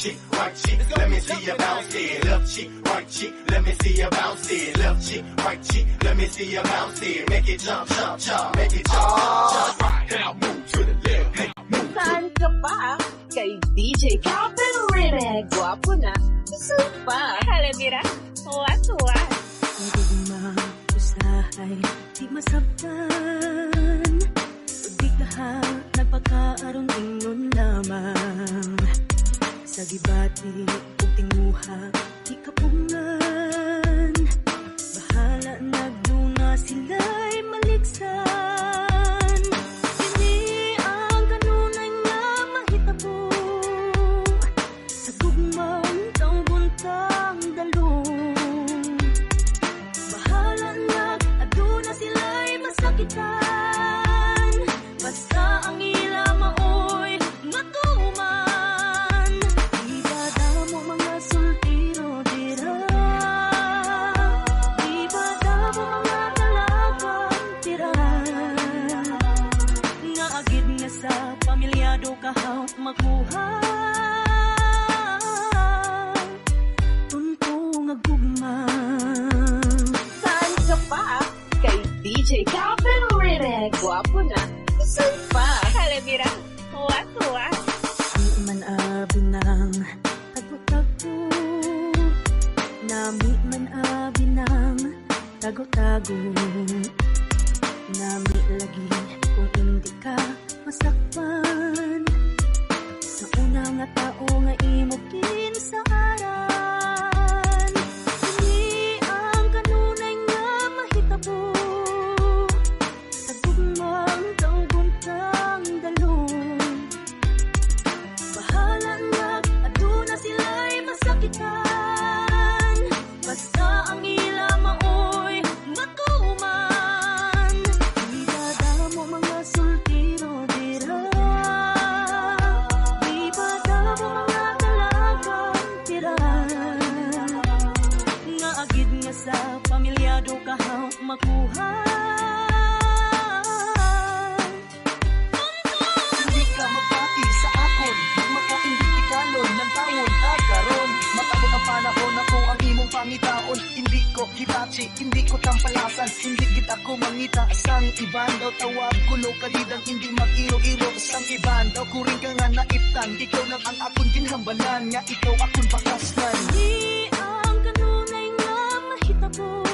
cheek, right cheek, let me see you bounce it. Left cheek, right cheek, let me see you bounce it. Left cheek, right cheek, let me see you bounce it. Make it jump, jump, jump, make it jump, jump, jump. Right now, move to the left, hey, move. Saan ka pa? Kay DJ Calvin Remix. Gwapo na, gusto pa. Halamira, tuwa-tuwa. Ang gugma, usahay, di masabtan. Biglahan, nagpagkaaroon ingon lamang. Sa gibati, tingmuha, di kapungan. Bahala, nagduna sila'y maligsan. Ini ang kanunay nga mahitabo. Sa gugmang taong buntang dalong. Bahala, nag-aduna sila'y masakitan. Basta ang ila maoy matuman. Ibada mo mga sultiro dira. Ibada mo mga dalagang tira. Nga agid nga sa pamilyado kahaw makuha. Tuntong agugma. Saan ka pa? Kay DJ Calvin Remix. Gwapo na, gusto pa. Halamira, tuwa-tuwa. Di man abinang tago-tago. Nami man abinang tago-tago. Nami lagi kung hindi ka masakpan. Sa una nga tao nga imo kinsaran. Ini ang kanunay nga mahitabo. Sa gugmang taong buntang dalong. Bahala, nag-aduna sila'y masakitan. Basta ang ila maoy matuman. Ibada mo mga sultiro dira. Ibada mo mga dalagang tira. Nga agid nga sa pamilyado kahaw makuha. Hindi ka mapati sa akon, makaindikanon ng taon karon. Matabot ang panahon ako ang imong pangitaon. Hindi ko hitachi, hindi ko tampalasan. Hindi kita ko mangita asang iban daw tawag kulo kalidang hindi mag-iro-iro asang iban daw kuring ka nga naiptan. Ikaw lang ang akon ginhambalan nga ikaw akon pakaslan. Di ang kanunay nga mahitabo.